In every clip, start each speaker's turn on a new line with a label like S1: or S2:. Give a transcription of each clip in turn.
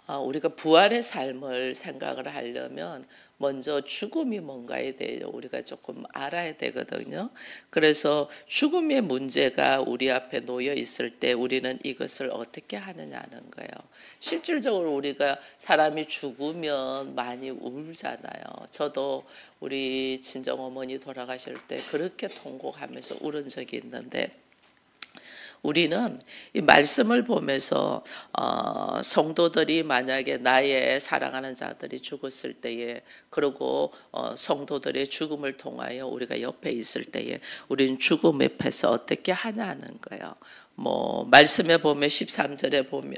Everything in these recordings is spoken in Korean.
S1: 우리가 부활의 삶을 생각을 하려면 먼저 죽음이 뭔가에 대해 우리가 조금 알아야 되거든요. 그래서 죽음의 문제가 우리 앞에 놓여 있을 때 우리는 이것을 어떻게 하느냐는 거예요. 실질적으로 우리가 사람이 죽으면 많이 울잖아요. 저도 우리 친정어머니 돌아가실 때 그렇게 통곡하면서 울은 적이 있는데, 우리는 이 말씀을 보면서 성도들이 만약에 나의 사랑하는 자들이 죽었을 때에, 그리고 성도들의 죽음을 통하여 우리가 옆에 있을 때에 우리는 죽음 앞에서 어떻게 하냐는 거예요. 말씀에 보면 13절에 보면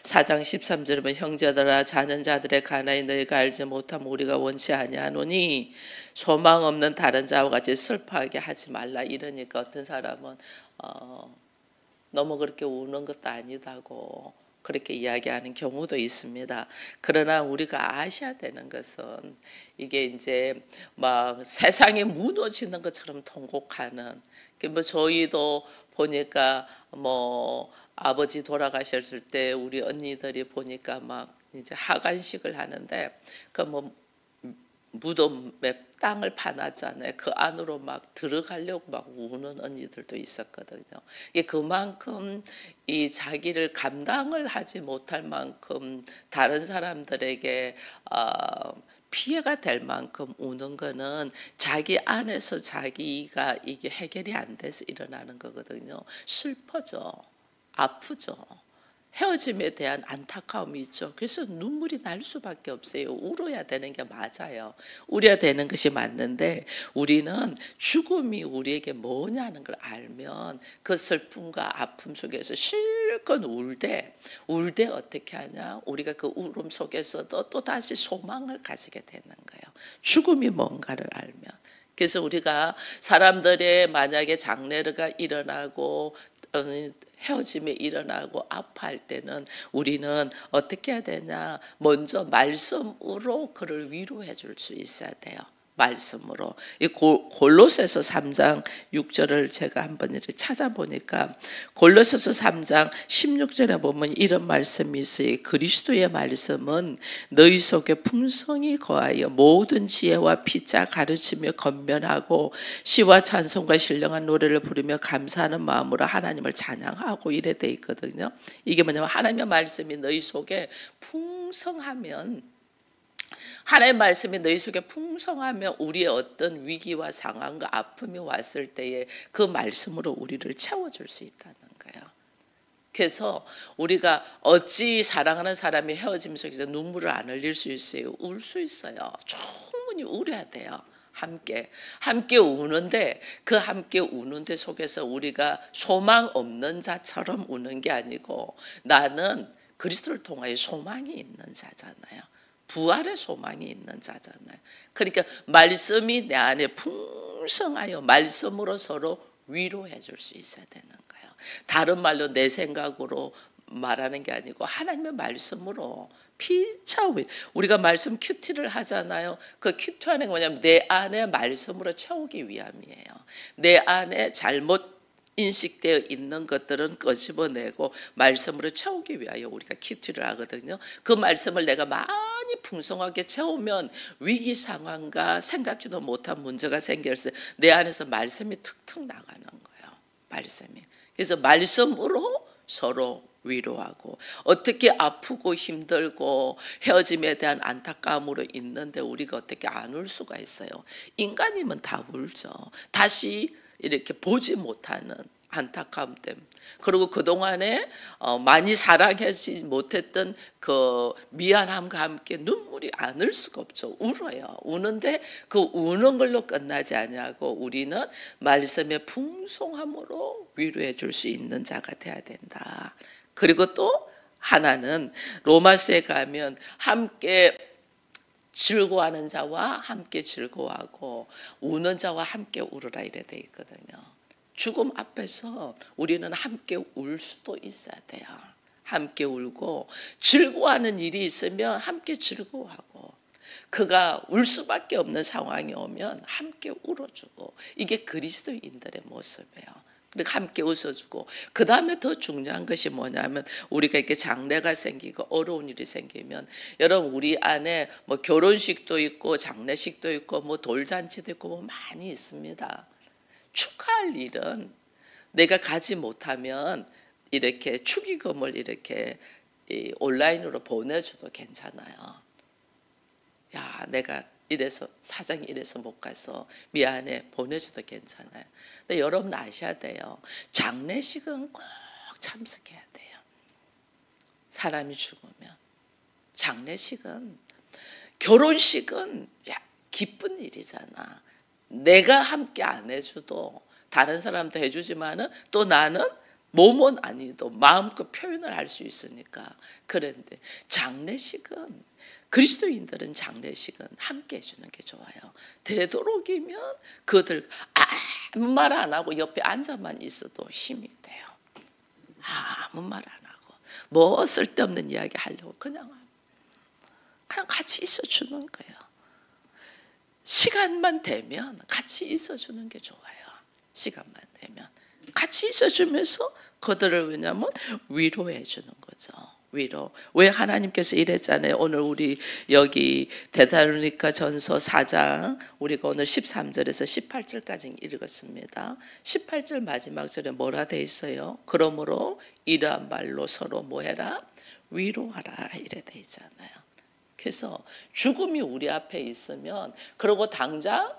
S1: 4장 13절에 보면 형제들아 자는 자들의 가나이 너희가 알지 못하면 우리가 원치 아니하노니 소망 없는 다른 자와 같이 슬퍼하게 하지 말라. 이러니까 어떤 사람은 너무 그렇게 우는 것도 아니다고 그렇게 이야기하는 경우도 있습니다. 그러나 우리가 아셔야 되는 것은 이게 이제 막 세상이 무너지는 것처럼 통곡하는, 저희도 보니까 아버지 돌아가셨을 때 우리 언니들이 보니까 막 이제 하간식을 하는데 무덤에 땅을 파놨잖아요. 그 안으로 막 들어가려고 막 우는 언니들도 있었거든요. 이게 그만큼 이 자기를 감당을 하지 못할 만큼 다른 사람들에게 피해가 될 만큼 우는 거는 자기 안에서 자기가 이게 해결이 안 돼서 일어나는 거거든요. 슬퍼져, 아프죠. 헤어짐에 대한 안타까움이 있죠. 그래서 눈물이 날 수밖에 없어요. 울어야 되는 게 맞아요. 울어야 되는 것이 맞는데, 우리는 죽음이 우리에게 뭐냐는 걸 알면 그 슬픔과 아픔 속에서 실컷 울되 어떻게 하냐? 우리가 그 울음 속에서도 또 다시 소망을 가지게 되는 거예요. 죽음이 뭔가를 알면. 그래서 우리가 사람들의 만약에 장례가 일어나고 헤어짐이 일어나고 아파할 때는 우리는 어떻게 해야 되냐? 먼저 말씀으로 그를 위로해 줄 수 있어야 돼요. 말씀으로. 이 골로새서 3장 6절을 제가 한번 이렇게 찾아보니까, 골로새서 3장 16절에 보면 이런 말씀이 있어요. 그리스도의 말씀은 너희 속에 풍성히 거하여 모든 지혜와 피자 가르치며 건면하고 시와 찬송과 신령한 노래를 부르며 감사하는 마음으로 하나님을 찬양하고 이래 돼 있거든요. 이게 뭐냐면 하나님의 말씀이 너희 속에 풍성하면, 하나님의 말씀이 너희 속에 풍성하면 우리의 어떤 위기와 상황과 아픔이 왔을 때에 그 말씀으로 우리를 채워줄 수 있다는 거예요. 그래서 우리가 어찌 사랑하는 사람이 헤어짐 속에서 눈물을 안 흘릴 수 있어요? 울 수 있어요. 충분히 울어야 돼요. 함께 우는데, 그 함께 우는데 속에서 우리가 소망 없는 자처럼 우는 게 아니고, 나는 그리스도를 통하여 소망이 있는 자잖아요. 부활의 소망이 있는 자잖아요. 그러니까 말씀이 내 안에 풍성하여 말씀으로 서로 위로해 줄 수 있어야 되는 거예요. 다른 말로 내 생각으로 말하는 게 아니고 하나님의 말씀으로 피차, 우리가 말씀 큐티를 하잖아요. 그 큐티하는 게 뭐냐면 내 안에 말씀으로 채우기 위함이에요. 내 안에 잘못 인식되어 있는 것들은 끄집어내고 말씀으로 채우기 위하여 우리가 큐티를 하거든요. 그 말씀을 내가 많이 풍성하게 채우면 위기 상황과 생각지도 못한 문제가 생겼을 때 내 안에서 말씀이 툭툭 나가는 거예요. 말씀이. 그래서 말씀으로 서로 위로하고, 어떻게 아프고 힘들고 헤어짐에 대한 안타까움으로 있는데 우리가 어떻게 안 울 수가 있어요? 인간이면 다 울죠. 다시 이렇게 보지 못하는 안타까움 때문에, 그리고 그동안에 많이 사랑하지 못했던 그 미안함과 함께 눈물이 안 흘 수가 없죠. 울어요. 우는데 그 우는 걸로 끝나지 아니하고 우리는 말씀의 풍성함으로 위로해 줄 수 있는 자가 돼야 된다. 그리고 또 하나는 로마서에 가면 함께 즐거워하는 자와 함께 즐거워하고 우는 자와 함께 울으라 이래 돼 있거든요. 죽음 앞에서 우리는 함께 울 수도 있어야 돼요. 함께 울고, 즐거워하는 일이 있으면 함께 즐거워하고, 그가 울 수밖에 없는 상황이 오면 함께 울어주고, 이게 그리스도인들의 모습이에요. 그리고 함께 웃어주고, 그 다음에 더 중요한 것이 뭐냐면, 우리가 이렇게 장례가 생기고 어려운 일이 생기면, 여러분 우리 안에 뭐 결혼식도 있고 장례식도 있고 뭐 돌잔치도 있고 뭐 많이 있습니다. 축하할 일은 내가 가지 못하면 이렇게 축의금을 이렇게 온라인으로 보내줘도 괜찮아요. 야, 내가 이래서 사장이 이래서 못 가서 미안해, 보내줘도 괜찮아요. 근데 여러분 아셔야 돼요. 장례식은 꼭 참석해야 돼요. 사람이 죽으면. 장례식은, 결혼식은 기쁜 일이잖아. 내가 함께 안 해줘도 다른 사람도 해주지만은 또 나는 몸은 아니도 마음껏 표현을 할 수 있으니까. 그런데 장례식은, 그리스도인들은 장례식은 함께 해주는 게 좋아요. 되도록이면 그들 아무 말 안 하고 옆에 앉아만 있어도 힘이 돼요. 아무 말 안 하고 뭐 쓸데없는 이야기 하려고 그냥 같이 있어주는 거예요. 시간만 되면 같이 있어주는 게 좋아요. 시간만 되면 같이 있어주면서 그들을 왜냐면 위로해 주는 거죠. 위로. 왜 하나님께서 이랬잖아요. 오늘 우리 여기 데살로니가 전서 4장 우리가 오늘 13절에서 18절까지 읽었습니다. 18절 마지막 절에 뭐라 돼 있어요? 그러므로 이러한 말로 서로 뭐해라? 위로하라 이래 돼 있잖아요. 그래서 죽음이 우리 앞에 있으면, 그리고 당장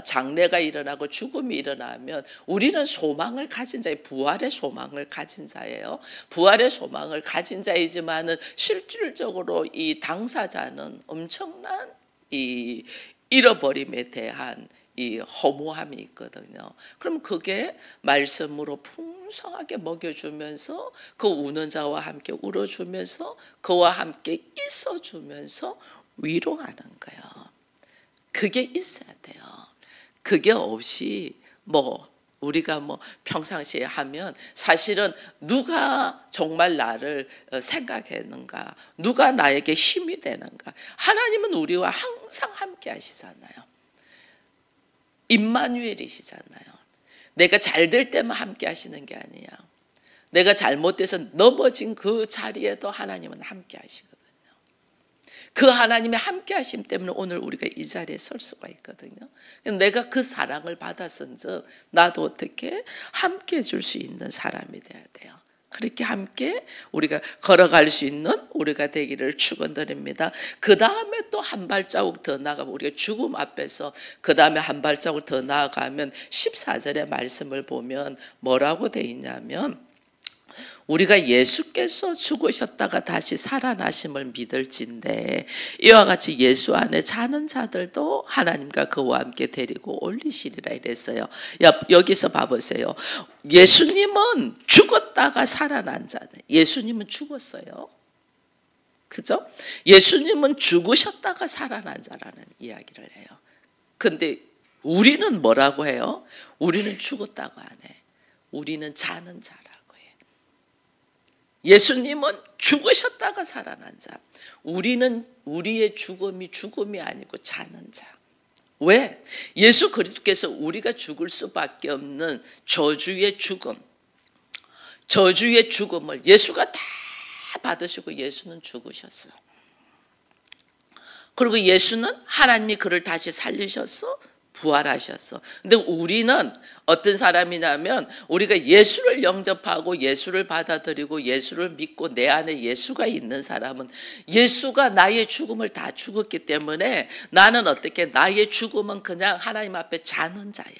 S1: 장례가 일어나고 죽음이 일어나면 우리는 소망을 가진 자예요. 부활의 소망을 가진 자예요. 부활의 소망을 가진 자이지만은 실질적으로 이 당사자는 엄청난 이 잃어버림에 대한 이 허무함이 있거든요. 그럼 그게 말씀으로 풍성하게 먹여주면서 그 우는 자와 함께 울어주면서 그와 함께 있어주면서 위로하는 거예요. 그게 있어야 돼요. 그게 없이 뭐 우리가 뭐 평상시에 하면 사실은 누가 정말 나를 생각했는가, 누가 나에게 힘이 되는가. 하나님은 우리와 항상 함께 하시잖아요. 임마누엘이시잖아요. 내가 잘 될 때만 함께 하시는 게 아니야. 내가 잘못돼서 넘어진 그 자리에도 하나님은 함께 하시거든요. 그 하나님의 함께 하심 때문에 오늘 우리가 이 자리에 설 수가 있거든요. 내가 그 사랑을 받았은즉 나도 어떻게 함께 해줄 수 있는 사람이 돼야 돼요. 그렇게 함께 우리가 걸어갈 수 있는 우리가 되기를 축원드립니다. 그 다음에 또 한 발자국 더 나아가면, 우리가 죽음 앞에서 그 다음에 한 발자국 더 나아가면 14절의 말씀을 보면 뭐라고 돼 있냐면, 우리가 예수께서 죽으셨다가 다시 살아나심을 믿을진데 이와 같이 예수 안에 자는 자들도 하나님과 그와 함께 데리고 올리시리라 이랬어요. 여기서 봐보세요. 예수님은 죽었다가 살아난 자네. 예수님은 죽었어요. 그죠? 예수님은 죽으셨다가 살아난 자라는 이야기를 해요. 근데 우리는 뭐라고 해요? 우리는 죽었다고 안 해. 우리는 자는 자라. 예수님은 죽으셨다가 살아난 자. 우리는 우리의 죽음이 아니고 자는 자. 왜? 예수 그리스도께서 우리가 죽을 수밖에 없는 저주의 죽음을 예수가 다 받으시고 예수는 죽으셨어요. 그리고 예수는 하나님이 그를 다시 살리셔서 부활하셨어. 근데 우리는 어떤 사람이냐면, 우리가 예수를 영접하고 예수를 받아들이고 예수를 믿고 내 안에 예수가 있는 사람은 예수가 나의 죽음을 다 죽었기 때문에 나는 어떻게, 나의 죽음은 그냥 하나님 앞에 자는 자야.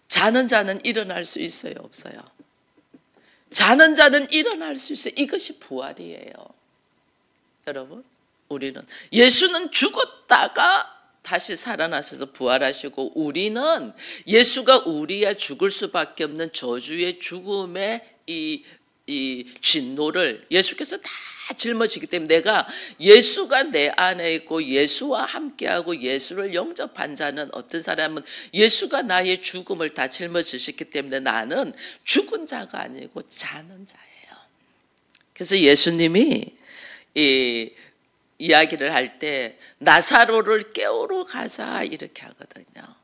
S1: 자는 자는 일어날 수 있어요, 없어요? 자는 자는 일어날 수 있어요. 이것이 부활이에요. 여러분, 우리는 예수는 죽었다가 다시 살아나셔서 부활하시고, 우리는 예수가 우리야 죽을 수밖에 없는 저주의 죽음의 이 진노를 예수께서 다 짊어지기 때문에, 내가 예수가 내 안에 있고 예수와 함께하고 예수를 영접한 자는, 어떤 사람은 예수가 나의 죽음을 다 짊어지셨기 때문에 나는 죽은 자가 아니고 자는 자예요. 그래서 예수님이 이야기를 할 때 나사로를 깨우러 가자 이렇게 하거든요.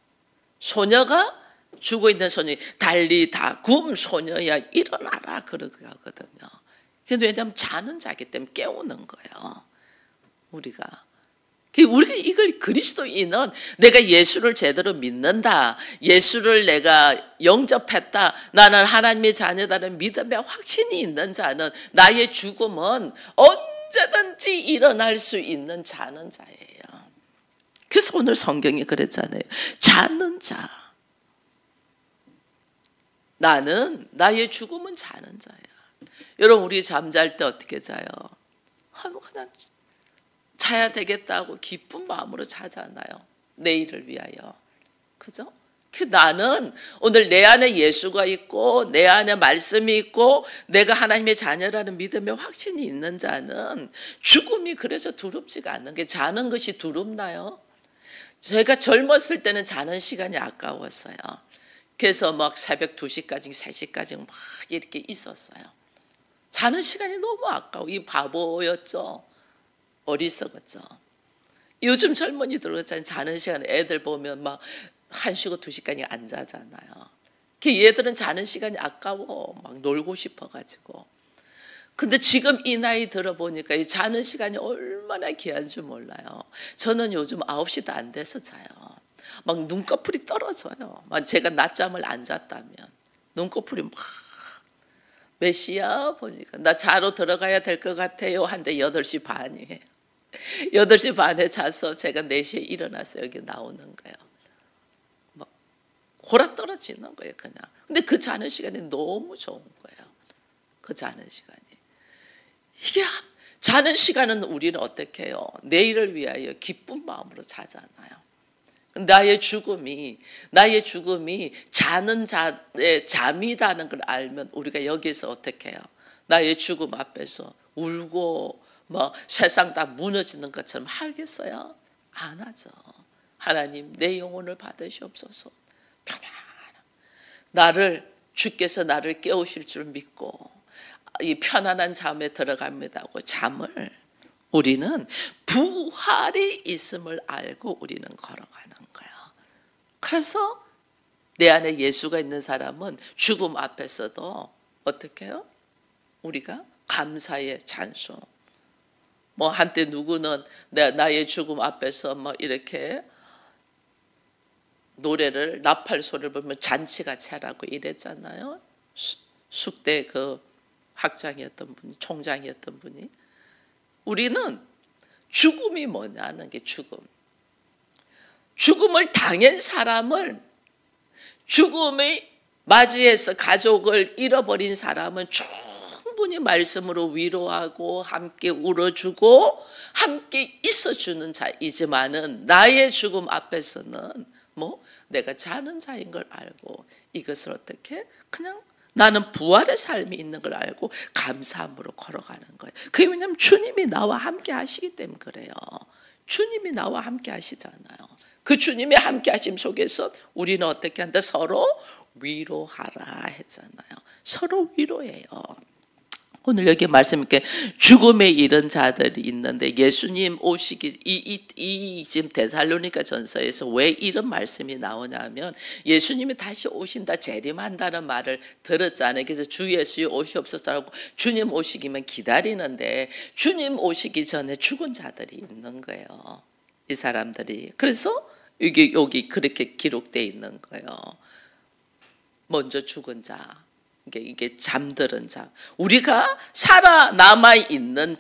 S1: 소녀가 죽어 있는 소년이 달리 다 굼소녀야 일어나라 그러게 하거든요. 근데 왜냐하면 자는 자기 때문에 깨우는 거예요. 우리가 이걸 그리스도인은 내가 예수를 제대로 믿는다, 예수를 내가 영접했다, 나는 하나님의 자녀다는 믿음의 확신이 있는 자는 나의 죽음은 언제든지 일어날 수 있는 자는 자예요. 그래서 오늘 성경이 그랬잖아요. 자는 자. 나의 죽음은 자는 자야. 여러분, 우리 잠잘 때 어떻게 자요? 그냥 자야 되겠다고 기쁜 마음으로 자잖아요. 내일을 위하여. 그죠? 나는 오늘 내 안에 예수가 있고 내 안에 말씀이 있고 내가 하나님의 자녀라는 믿음의 확신이 있는 자는 죽음이 그래서 두렵지가 않는 게, 자는 것이 두렵나요? 제가 젊었을 때는 자는 시간이 아까웠어요. 그래서 막 새벽 2시까지 3시까지 막 이렇게 있었어요. 자는 시간이 너무 아까워. 이 바보였죠. 어리석었죠. 요즘 젊은이들 자는 시간에 애들 보면 막 1시고 2시까지 안 자잖아요. 얘들은 자는 시간이 아까워. 막 놀고 싶어가지고. 근데 지금 이 나이 들어보니까 이 자는 시간이 얼마나 귀한 줄 몰라요. 저는 요즘 9시도 안 돼서 자요. 막 눈꺼풀이 떨어져요. 제가 낮잠을 안 잤다면 눈꺼풀이 막 몇 시야 보니까 나 자러 들어가야 될 것 같아요 한데 8시 반이에요. 8시 반에 자서 제가 4시에 일어나서 여기 나오는 거예요. 막 골아 떨어지는 거예요 그냥. 근데 그 자는 시간이 너무 좋은 거예요. 그 자는 시간이. 이게 자는 시간은 우리는 어떻게 해요? 내일을 위하여 기쁜 마음으로 자잖아요. 나의 죽음이 자는 자의 잠이다는 걸 알면 우리가 여기서 어떻게 해요? 나의 죽음 앞에서 울고 뭐 세상 다 무너지는 것처럼 하겠어요? 안 하죠. 하나님, 내 영혼을 받으시옵소서. 주께서 나를 깨우실 줄 믿고 이 편안한 잠에 들어갑니다 하고 잠을, 우리는 부활이 있음을 알고 우리는 걸어가는 거예요. 그래서 내 안에 예수가 있는 사람은 죽음 앞에서도 어떻게 해요? 우리가 감사의 찬송. 뭐 한때 누구는 나의 죽음 앞에서 뭐 이렇게 노래를, 나팔 소리를 보면 잔치같이 하라고 이랬잖아요. 숙대 그 학장이었던 분이, 총장이었던 분이. 우리는 죽음이 뭐냐는 게 죽음을 당한 사람을, 죽음을 맞이해서 가족을 잃어버린 사람은 충분히 말씀으로 위로하고 함께 울어주고 함께 있어주는 자이지만은 나의 죽음 앞에서는 내가 자는 자인 걸 알고 이것을 어떻게 그냥 나는 부활의 삶이 있는 걸 알고 감사함으로 걸어가는 거예요. 그게 왜냐하면 주님이 나와 함께 하시기 때문에 그래요. 주님이 나와 함께 하시잖아요. 그 주님의 함께 하심 속에서 우리는 어떻게 한다? 서로 위로하라 했잖아요. 서로 위로해요. 오늘 여기 말씀 이렇게 죽음에 이른 자들이 있는데 예수님 오시기 이 지금 데살로니가 전서에서 왜 이런 말씀이 나오냐면 예수님이 다시 오신다, 재림한다는 말을 들었잖아요. 그래서 주 예수여 오시옵소서라고 주님 오시기만 기다리는데 주님 오시기 전에 죽은 자들이 있는 거예요. 이 사람들이. 그래서 여기 그렇게 기록되어 있는 거예요. 먼저 죽은 자. 이게 잠들은 자. 우리가 살아남아 있는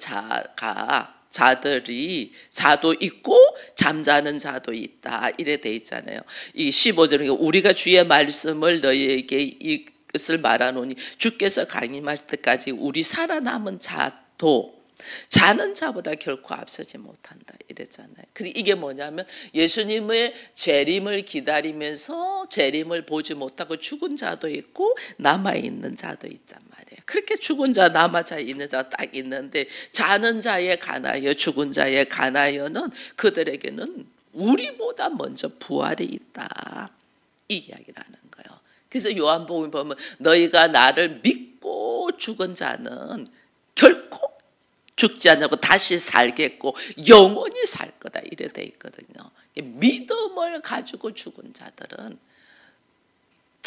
S1: 자들이 자도 있고 잠자는 자도 있다. 이래 돼 있잖아요. 이 15절에 우리가 주의 말씀을 너희에게 이것을 말하노니 주께서 강림할 때까지 우리 살아남은 자도 자는 자보다 결코 앞서지 못한다 이랬잖아요. 그리고 이게 뭐냐면 예수님의 재림을 기다리면서 재림을 보지 못하고 죽은 자도 있고 남아있는 자도 있단 말이에요. 그렇게 죽은 자, 남아져 있는 자 딱 있는데 자는 자에 관하여 죽은 자에 관하여는 그들에게는 우리보다 먼저 부활이 있다. 이 이야기를 하는 거예요. 그래서 요한복음 보면 너희가 나를 믿고 죽은 자는 결코 죽지 않고 다시 살겠고 영원히 살 거다 이래 돼 있거든요. 믿음을 가지고 죽은 자들은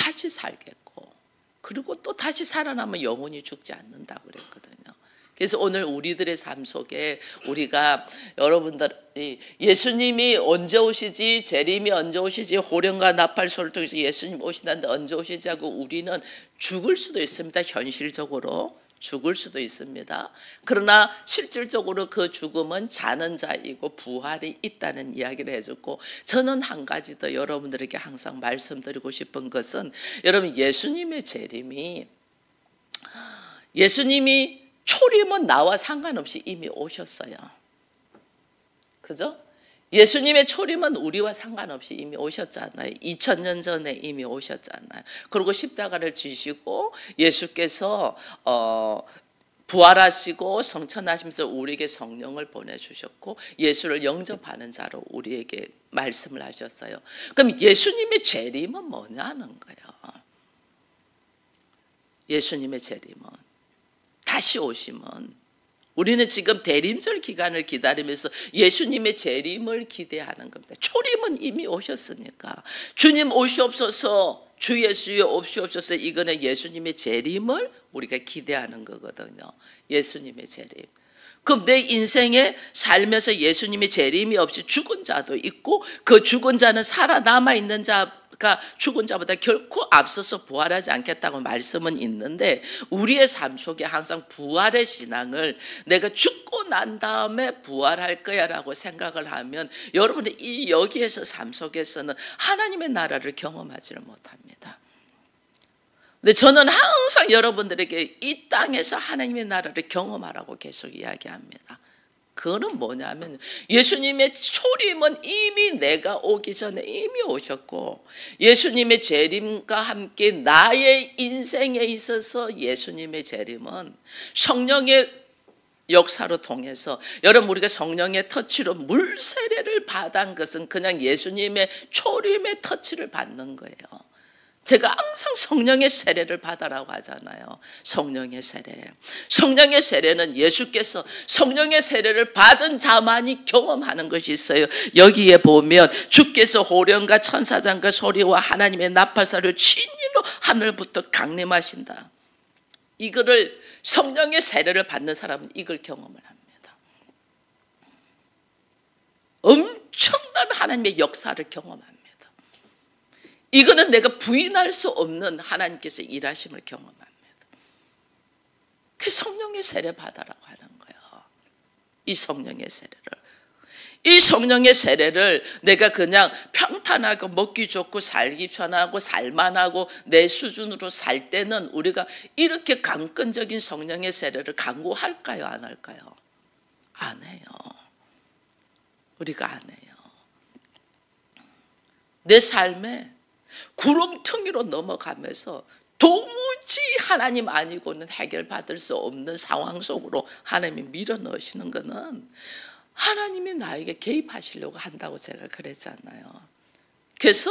S1: 다시 살겠고, 그리고 또 다시 살아나면 영원히 죽지 않는다고 그랬거든요. 그래서 오늘 우리들의 삶 속에 우리가 여러분들이 예수님이 언제 오시지, 재림이 언제 오시지, 호령과 나팔 소리를 통해서 예수님 오신다는데 언제 오시지 하고 우리는 죽을 수도 있습니다. 현실적으로 죽을 수도 있습니다. 그러나 실질적으로 그 죽음은 자는 자이고 부활이 있다는 이야기를 해줬고, 저는 한 가지 더 여러분들에게 항상 말씀드리고 싶은 것은, 여러분 예수님의 재림이, 예수님이 초림은 나와 상관없이 이미 오셨어요. 그죠? 예수님의 초림은 우리와 상관없이 이미 오셨잖아요. 2000년 전에 이미 오셨잖아요. 그리고 십자가를 지시고 예수께서 부활하시고 성천하시면서 우리에게 성령을 보내주셨고 예수를 영접하는 자로 우리에게 말씀을 하셨어요. 그럼 예수님의 재림은 뭐냐는 거예요. 예수님의 재림은, 다시 오시면, 우리는 지금 대림절 기간을 기다리면서 예수님의 재림을 기대하는 겁니다. 초림은 이미 오셨으니까 주님 오시옵소서, 주 예수여 오시옵소서, 이거는 예수님의 재림을 우리가 기대하는 거거든요. 예수님의 재림. 그럼 내 인생에 살면서 예수님의 재림이 없이 죽은 자도 있고, 그 죽은 자는 살아남아 있는 자가 죽은 자보다 결코 앞서서 부활하지 않겠다고 말씀은 있는데, 우리의 삶 속에 항상 부활의 신앙을 내가 죽고 난 다음에 부활할 거야 라고 생각을 하면 여러분이 이 여기에서 삶 속에서는 하나님의 나라를 경험하지를 못합니다. 근데 저는 항상 여러분들에게 이 땅에서 하나님의 나라를 경험하라고 계속 이야기합니다. 그거는 뭐냐면 예수님의 초림은 이미 내가 오기 전에 이미 오셨고, 예수님의 재림과 함께 나의 인생에 있어서 예수님의 재림은 성령의 역사로 통해서, 여러분 우리가 성령의 터치로 물 세례를 받은 것은 그냥 예수님의 초림의 터치를 받는 거예요. 제가 항상 성령의 세례를 받아라고 하잖아요. 성령의 세례. 성령의 세례는 예수께서 성령의 세례를 받은 자만이 경험하는 것이 있어요. 여기에 보면 주께서 호령과 천사장과 소리와 하나님의 나팔소리로 진리로 하늘부터 강림하신다. 이거를, 성령의 세례를 받는 사람은 이걸 경험을 합니다. 엄청난 하나님의 역사를 경험합니다. 이거는 내가 부인할 수 없는 하나님께서 일하심을 경험합니다. 그 성령의 세례 받아라고 하는 거예요. 이 성령의 세례를. 이 성령의 세례를 내가 그냥 평탄하고 먹기 좋고 살기 편하고 살만하고 내 수준으로 살 때는 우리가 이렇게 강권적인 성령의 세례를 강구할까요? 안 할까요? 안 해요. 우리가 안 해요. 내 삶에 구렁텅이로 넘어가면서 도무지 하나님 아니고는 해결받을 수 없는 상황 속으로 하나님이 밀어넣으시는 것은 하나님이 나에게 개입하시려고 한다고 제가 그랬잖아요. 그래서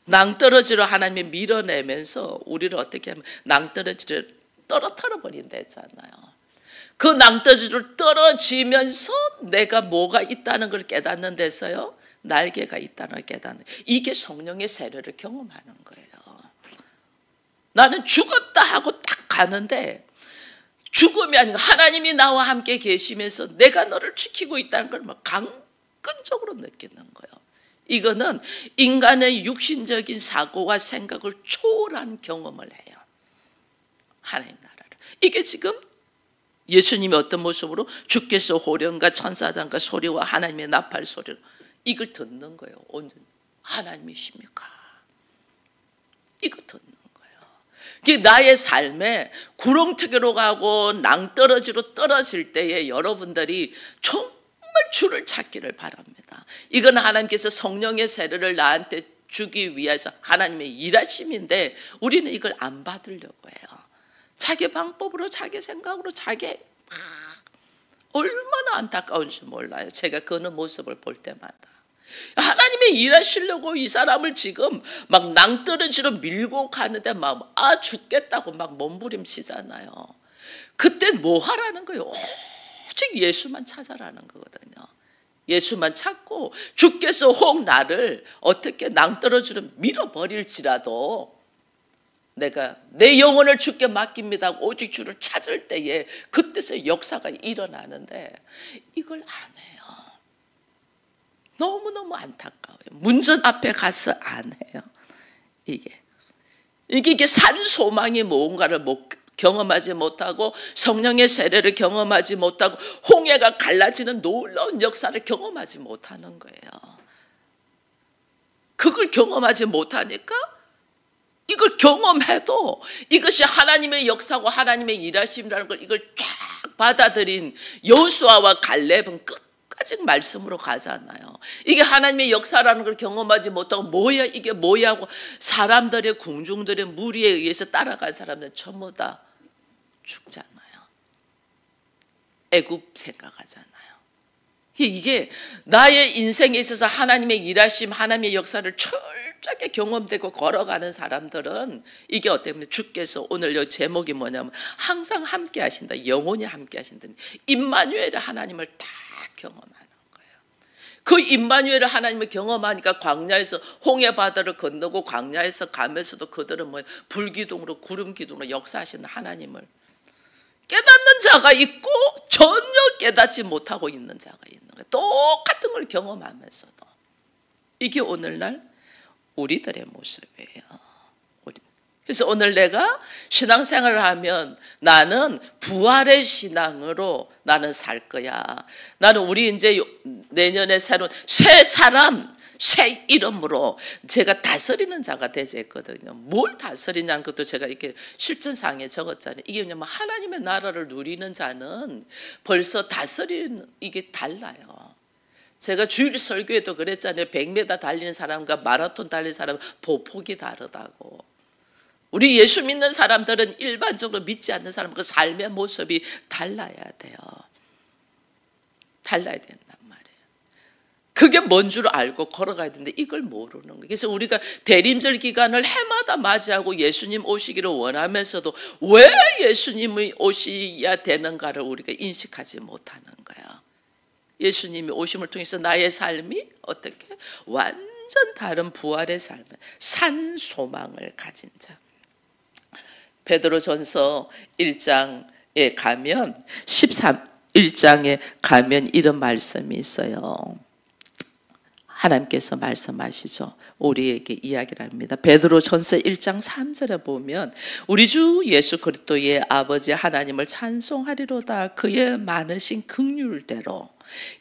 S1: 낭떠러지로 하나님이 밀어내면서 우리를 어떻게 하면 낭떠러지를 떨어뜨려 버린다잖아요. 그 낭떠러지로 떨어지면서 내가 뭐가 있다는 걸 깨닫는 데서요, 날개가 있다는 걸 깨닫는, 이게 성령의 세례를 경험하는 거예요. 나는 죽었다 하고 딱 가는데 죽음이 아니고 하나님이 나와 함께 계시면서 내가 너를 지키고 있다는 걸 막 강건적으로 느끼는 거예요. 이거는 인간의 육신적인 사고와 생각을 초월한 경험을 해요. 하나님 나라를. 이게 지금 예수님이 어떤 모습으로 주께서 호령과 천사장과 소리와 하나님의 나팔 소리로 이걸 듣는 거예요. 온전히 하나님이십니까? 이거 듣는 거예요. 이게 나의 삶에 구렁텅이로 가고 낭떠러지로 떨어질 때에 여러분들이 정말 주를 찾기를 바랍니다. 이건 하나님께서 성령의 세례를 나한테 주기 위해서 하나님의 일하심인데 우리는 이걸 안 받으려고 해요. 자기 방법으로, 자기 생각으로, 자기 얼마나 안타까운 줄 몰라요. 제가 그런 모습을 볼 때마다 하나님이 일하시려고 이 사람을 지금 막 낭떠러지로 밀고 가는데 막 죽겠다고 막 몸부림치잖아요. 그때 뭐 하라는 거예요? 오직 예수만 찾아라는 거거든요. 예수만 찾고 주께서 혹 나를 어떻게 낭떠러지로 밀어버릴지라도 내가 내 영혼을 주께 맡깁니다. 오직 주를 찾을 때에 그때서 역사가 일어나는데 이걸 안 해요. 너무너무 안타까워요. 문전 앞에 가서 안 해요. 이게 산소망이 뭔가를 경험하지 못하고 성령의 세례를 경험하지 못하고 홍해가 갈라지는 놀라운 역사를 경험하지 못하는 거예요. 그걸 경험하지 못하니까 이걸 경험해도 이것이 하나님의 역사고 하나님의 일하심이라는 걸 이걸 쫙 받아들인 여호수아와 갈렙은 끝까지 말씀으로 가잖아요. 이게 하나님의 역사라는 걸 경험하지 못하고 뭐야 이게 뭐야 하고 사람들의 궁중들의 무리에 의해서 따라간 사람들은 전부 다 죽잖아요. 애굽 생각하잖아요. 이게 나의 인생에 있어서 하나님의 일하심 하나님의 역사를 철저하게 경험되고 걸어가는 사람들은 이게 어때요? 주께서 오늘 이 제목이 뭐냐면 항상 함께 하신다. 영원히 함께 하신다. 임마누엘 하나님을 다 경험하는 거예요. 그 임마누엘 하나님을 경험하니까 광야에서 홍해 바다를 건너고 광야에서 가면서도 그들은 불기둥으로 구름기둥으로 역사하시는 하나님을 깨닫는 자가 있고 전혀 깨닫지 못하고 있는 자가 있는 거예요. 똑같은 걸 경험하면서도. 이게 오늘날 우리들의 모습이에요. 그래서 오늘 내가 신앙생활을 하면 나는 부활의 신앙으로 나는 살 거야. 나는 우리 이제 내년에 새로운 새 사람 새 이름으로 제가 다스리는 자가 되자 했거든요. 뭘 다스리냐는 것도 제가 이렇게 실전상에 적었잖아요. 이게 뭐냐면 하나님의 나라를 누리는 자는 벌써 다스리는 이게 달라요. 제가 주일 설교에도 그랬잖아요. 100m 달리는 사람과 마라톤 달리는 사람은 보폭이 다르다고. 우리 예수 믿는 사람들은 일반적으로 믿지 않는 사람과 삶의 모습이 달라야 돼요. 달라야 된단 말이에요. 그게 뭔 줄 알고 걸어가야 되는데 이걸 모르는 거예요. 그래서 우리가 대림절 기간을 해마다 맞이하고 예수님 오시기를 원하면서도 왜 예수님이 오셔야 되는가를 우리가 인식하지 못하는 거예요. 예수님이 오심을 통해서 나의 삶이 어떻게 완전 다른 부활의 삶, 산 소망을 가진 자. 베드로전서 1장에 가면 1장에 가면 이런 말씀이 있어요. 하나님께서 말씀하시죠. 우리에게 이야기를 합니다. 베드로전서 1장 3절에 보면 우리 주 예수 그리스도의 아버지 하나님을 찬송하리로다. 그의 많으신 긍휼대로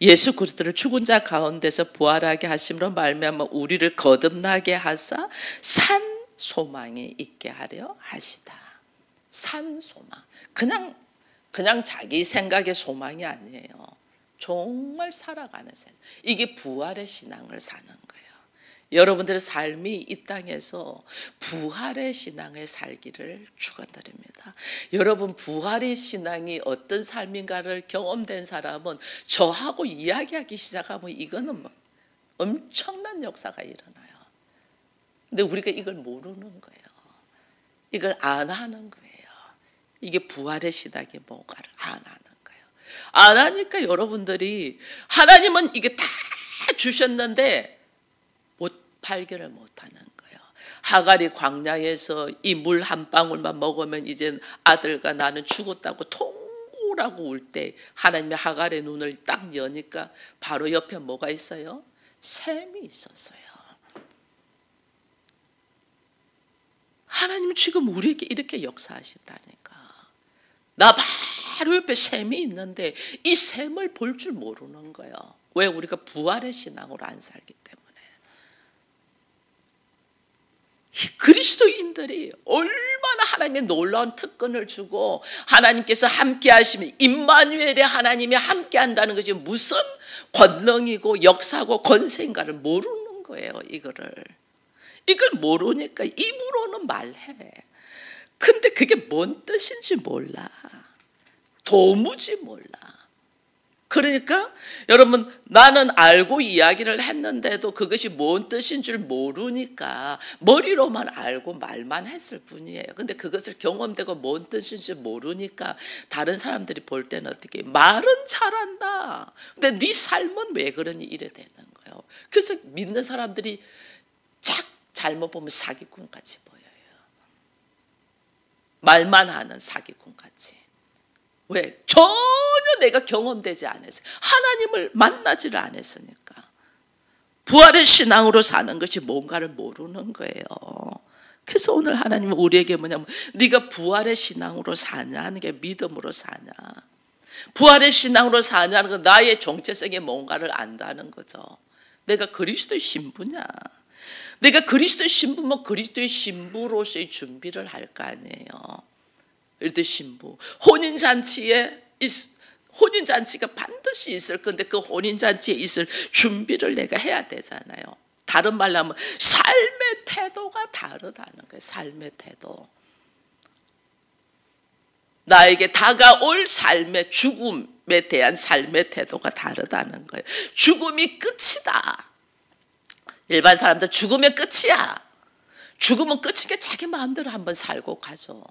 S1: 예수 그리스도를 죽은 자 가운데서 부활하게 하심으로 말미암아 우리를 거듭나게 하사 산 소망이 있게 하려 하시다. 산 소망. 그냥 자기 생각의 소망이 아니에요. 정말 살아가는 세상. 이게 부활의 신앙을 사는 거예요. 여러분들의 삶이 이 땅에서 부활의 신앙을 살기를 축원드립니다. 여러분 부활의 신앙이 어떤 삶인가를 경험된 사람은 저하고 이야기하기 시작하면 이거는 엄청난 역사가 일어나요. 근데 우리가 이걸 모르는 거예요. 이걸 안 하는 거예요. 이게 부활의 신앙이 뭔가를 안 하는 거예요. 안 하니까 여러분들이 하나님은 이게 다 주셨는데 발견을 못하는 거예요. 하갈이 광야에서 이 물 한 방울만 먹으면 이제 아들과 나는 죽었다고 통곡하고 울 때 하나님이 하갈의 눈을 딱 여니까 바로 옆에 뭐가 있어요? 샘이 있었어요. 하나님은 지금 우리에게 이렇게 역사하신다니까. 나 바로 옆에 샘이 있는데 이 샘을 볼 줄 모르는 거예요. 왜? 우리가 부활의 신앙으로 안 살기 때문에. 그리스도인들이 얼마나 하나님의 놀라운 특권을 주고 하나님께서 함께 하시면 임마누엘의 하나님이 함께 한다는 것이 무슨 권능이고 역사고 권세인가를 모르는 거예요. 이걸 모르니까 입으로는 말해. 근데 그게 뭔 뜻인지 몰라. 도무지 몰라. 그러니까 여러분 나는 알고 이야기를 했는데도 그것이 뭔 뜻인 줄 모르니까 머리로만 알고 말만 했을 뿐이에요. 근데 그것을 경험되고 뭔 뜻인지 모르니까 다른 사람들이 볼 때는 어떻게 말은 잘한다. 근데 네 삶은 왜 그러니 이래 되는 거예요. 그래서 믿는 사람들이 잘못 보면 사기꾼 같이 보여요. 말만 하는 사기꾼 같이. 왜? 전혀 내가 경험되지 않았어요. 하나님을 만나지를 않았으니까. 부활의 신앙으로 사는 것이 뭔가를 모르는 거예요. 그래서 오늘 하나님은 우리에게 뭐냐면 네가 부활의 신앙으로 사냐는 게 믿음으로 사냐. 부활의 신앙으로 사냐는 건 나의 정체성이 뭔가를 안다는 거죠. 내가 그리스도의 신부냐. 내가 그리스도의 신부면 그리스도의 신부로서의 준비를 할 거 아니에요. 예를 들어 신부. 혼인잔치가 반드시 있을 건데 그 혼인잔치에 있을 준비를 내가 해야 되잖아요. 다른 말로 하면 삶의 태도가 다르다는 거예요. 삶의 태도. 나에게 다가올 삶의 죽음에 대한 삶의 태도가 다르다는 거예요. 죽음이 끝이다. 일반 사람들 죽으면 끝이야. 죽으면 끝이니까 자기 마음대로 한번 살고 가죠.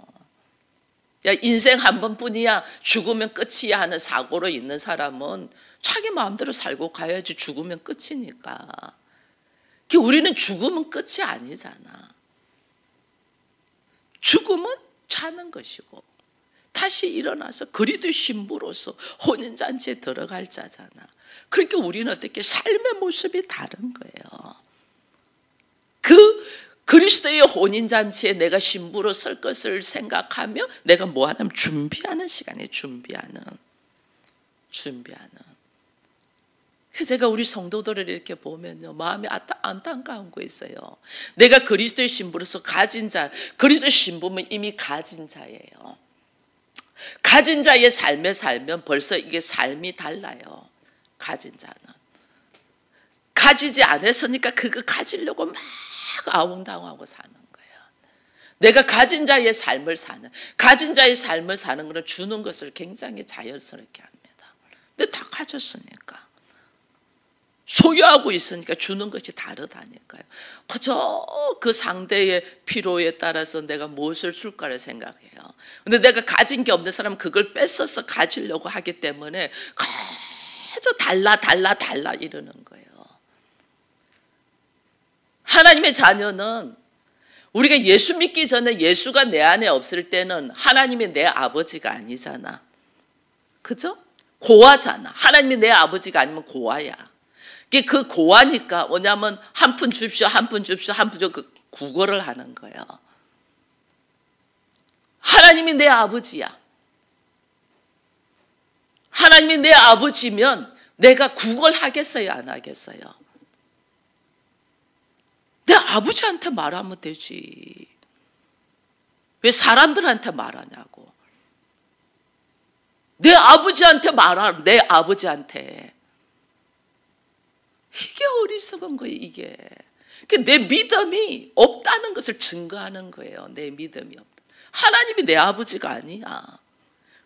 S1: 야, 인생 한 번뿐이야. 죽으면 끝이야 하는 사고로 있는 사람은 자기 마음대로 살고 가야지. 죽으면 끝이니까. 우리는 죽으면 끝이 아니잖아. 죽음은 자는 것이고 다시 일어나서 그리스도의 신부로서 혼인잔치에 들어갈 자잖아. 그러니까 우리는 어떻게 삶의 모습이 다른 거예요. 그리스도의 혼인잔치에 내가 신부로 설 것을 생각하며 내가 뭐 하냐면 준비하는 시간이에요. 준비하는. 그래서 제가 우리 성도들을 이렇게 보면요, 마음이 안타까운 거 있어요. 내가 그리스도의 신부로서 가진 자, 그리스도의 신부면 이미 가진 자예요. 가진 자의 삶에 살면 벌써 이게 삶이 달라요. 가진 자는. 가지지 않았으니까 그거 가지려고 막 아웅다웅하고 사는 거예요. 내가 가진 자의 삶을 사는, 가진 자의 삶을 사는 것은 주는 것을 굉장히 자연스럽게 합니다. 근데 다 가졌으니까. 소유하고 있으니까 주는 것이 다르다니까요. 그저 그 상대의 필요에 따라서 내가 무엇을 줄까를 생각해요. 근데 내가 가진 게 없는 사람은 그걸 뺏어서 가지려고 하기 때문에 그저 달라 이러는 거예요. 하나님의 자녀는 우리가 예수 믿기 전에 예수가 내 안에 없을 때는 하나님이 내 아버지가 아니잖아. 그죠? 고아잖아. 하나님이 내 아버지가 아니면 고아야. 그 고아니까 뭐냐면 한 푼 줍시오, 한 푼 줍시오, 한 푼 줍시오. 그 구걸을 하는 거예요. 하나님이 내 아버지야. 하나님이 내 아버지면 내가 구걸하겠어요, 안 하겠어요? 내 아버지한테 말하면 되지. 왜 사람들한테 말하냐고. 내 아버지한테 말하라. 내 아버지한테. 이게 어리석은 거예요, 이게. 내 믿음이 없다는 것을 증거하는 거예요. 내 믿음이 없다. 하나님이 내 아버지가 아니야.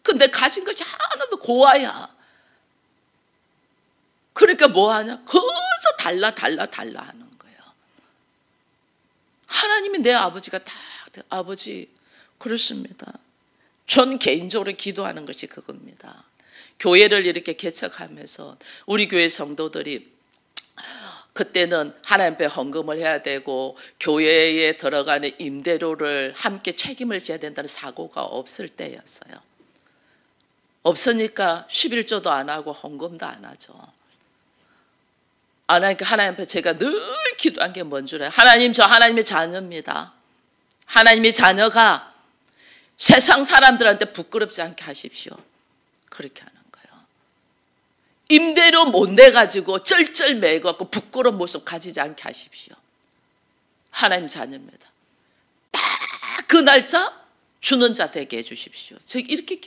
S1: 근데 가진 것이 하나도 고아야. 그러니까 뭐 하냐? 거기서 달라 하는 거예요. 하나님이 내 아버지가 다, 아버지, 그렇습니다. 전 개인적으로 기도하는 것이 그겁니다. 교회를 이렇게 개척하면서 우리 교회 성도들이 그때는 하나님 앞에 헌금을 해야 되고 교회에 들어가는 임대료를 함께 책임을 져야 된다는 사고가 없을 때였어요. 없으니까 11조도 안 하고 헌금도 안 하죠. 안 하니까 하나님 앞에 제가 늘 기도한 게 뭔 줄 알아요? 하나님, 저 하나님의 자녀입니다. 하나님의 자녀가 세상 사람들한테 부끄럽지 않게 하십시오. 그렇게 하는 거예요. 임대료 못 내가지고 쩔쩔매고 부끄러운 모습 가지지 않게 하십시오. 하나님 자녀입니다. 딱 그 날짜 주는 자 되게 해주십시오. 제가 이렇게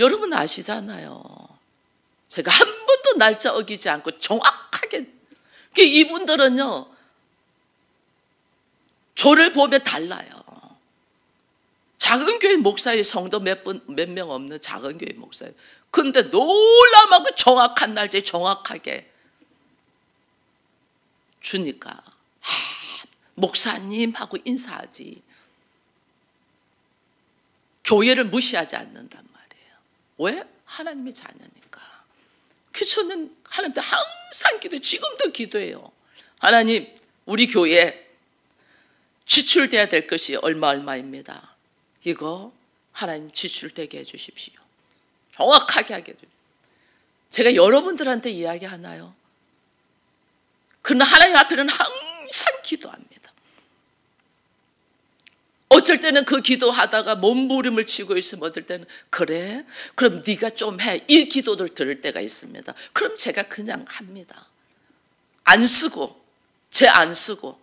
S1: 여러분 아시잖아요. 제가 한 번도 날짜 어기지 않고 정확하게. 이분들은요, 저를 보면 달라요. 작은 교회 목사의 성도 몇 명 없는 작은 교회 목사예요. 근데 놀라만큼 정확한 날짜에 정확하게 주니까 목사님 하고 인사하지. 교회를 무시하지 않는단 말이에요. 왜? 하나님의 자녀니까. 그래서 저는 하나님한테 항상 기도해요. 지금도 기도해요. 하나님, 우리 교회에 지출돼야 될 것이 얼마입니다. 이거 하나님 지출되게 해주십시오. 정확하게 하게 해주십시오. 제가 여러분들한테 이야기하나요? 그러나 하나님 앞에는 항상 기도합니다. 어쩔 때는 그 기도하다가 몸부림을 치고 있으면 어쩔 때는 그래? 그럼 네가 좀 해. 이 기도를 들을 때가 있습니다. 그럼 제가 그냥 합니다. 안 쓰고 안 쓰고.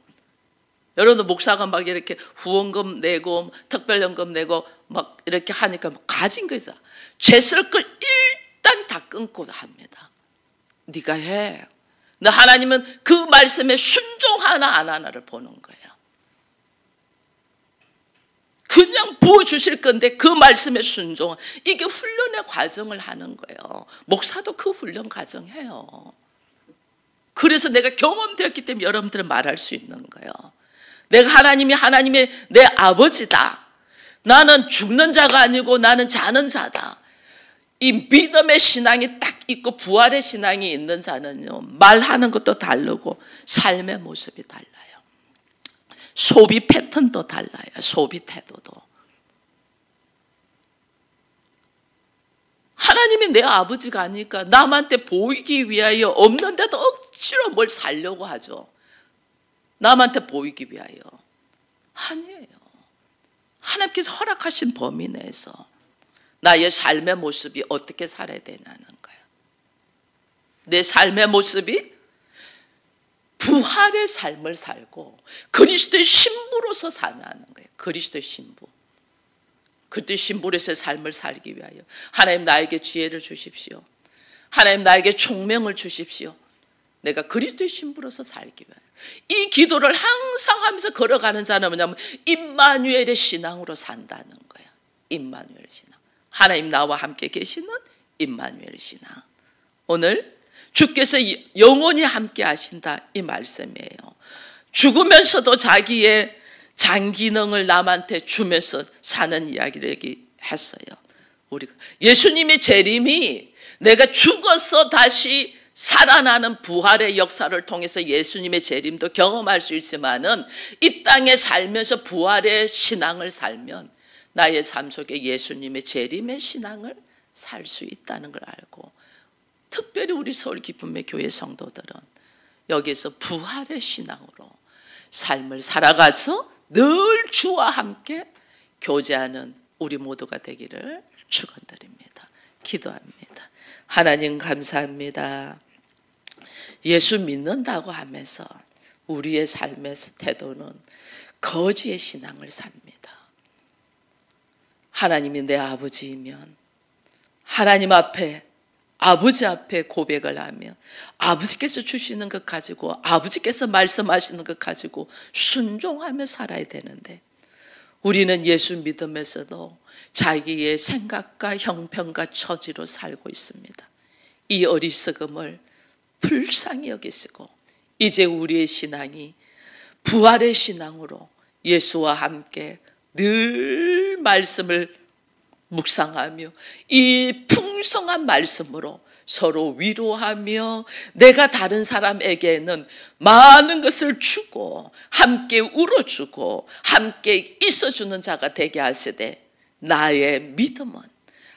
S1: 여러분들 목사가 막 이렇게 후원금 내고 특별연금 내고 막 이렇게 하니까 가진 거 있어. 죄 쓸 걸 일단 다 끊고 합니다. 네가 해. 근데 하나님은 그 말씀에 순종하나 안 하나를 보는 거예요. 그냥 부어주실 건데 그 말씀에 순종. 이게 훈련의 과정을 하는 거예요. 목사도 그 훈련 과정 해요. 그래서 내가 경험되었기 때문에 여러분들은 말할 수 있는 거예요. 내가 하나님의 내 아버지다. 나는 죽는 자가 아니고 나는 자는 자다. 이 믿음의 신앙이 딱 있고 부활의 신앙이 있는 자는요, 말하는 것도 다르고 삶의 모습이 달라요. 소비 패턴도 달라요. 소비 태도도. 하나님이 내 아버지가 아니까 남한테 보이기 위하여 없는데도 억지로 뭘 살려고 하죠. 남한테 보이기 위하여. 아니에요. 하나님께서 허락하신 범위 내에서 나의 삶의 모습이 어떻게 살아야 되냐는 거예요. 내 삶의 모습이 부활의 삶을 살고 그리스도의 신부로서 사냐는 거예요. 그리스도의 신부. 그리스도의 신부로서의 삶을 살기 위하여 하나님 나에게 지혜를 주십시오. 하나님 나에게 총명을 주십시오. 내가 그리스도의 신부로서 살기 위하여. 이 기도를 항상 하면서 걸어가는 자는 뭐냐면 임마누엘의 신앙으로 산다는 거예요. 임마누엘 신앙. 하나님 나와 함께 계시는 임마누엘 신앙. 오늘 주께서 영원히 함께 하신다 이 말씀이에요. 죽으면서도 자기의 장기능을 남한테 주면서 사는 이야기를 얘기했어요. 우리가 예수님의 재림이 내가 죽어서 다시 살아나는 부활의 역사를 통해서 예수님의 재림도 경험할 수 있지만은 이 땅에 살면서 부활의 신앙을 살면 나의 삶 속에 예수님의 재림의 신앙을 살 수 있다는 걸 알고, 특별히 우리 서울 기쁨의 교회 성도들은 여기서 부활의 신앙으로 삶을 살아가서 늘 주와 함께 교제하는 우리 모두가 되기를 축원드립니다. 기도합니다. 하나님 감사합니다. 예수 믿는다고 하면서 우리의 삶의 태도는 거지의 신앙을 삽니다. 하나님이 내 아버지이면 하나님 앞에, 아버지 앞에 고백을 하며 아버지께서 주시는 것 가지고, 아버지께서 말씀하시는 것 가지고 순종하며 살아야 되는데, 우리는 예수 믿음에서도 자기의 생각과 형편과 처지로 살고 있습니다. 이 어리석음을 불쌍히 여기시고 이제 우리의 신앙이 부활의 신앙으로 예수와 함께 늘 말씀을 묵상하며 이 풍성한 말씀으로 서로 위로하며 내가 다른 사람에게는 많은 것을 주고 함께 울어주고 함께 있어주는 자가 되게 하시되, 나의 믿음은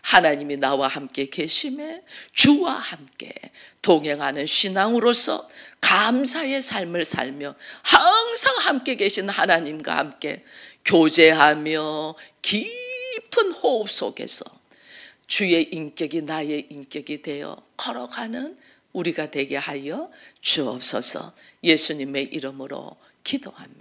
S1: 하나님이 나와 함께 계심에 주와 함께 동행하는 신앙으로서 감사의 삶을 살며 항상 함께 계신 하나님과 함께 교제하며 깊은 호흡 속에서 주의 인격이 나의 인격이 되어 걸어가는 우리가 되게 하여 주옵소서. 예수님의 이름으로 기도합니다.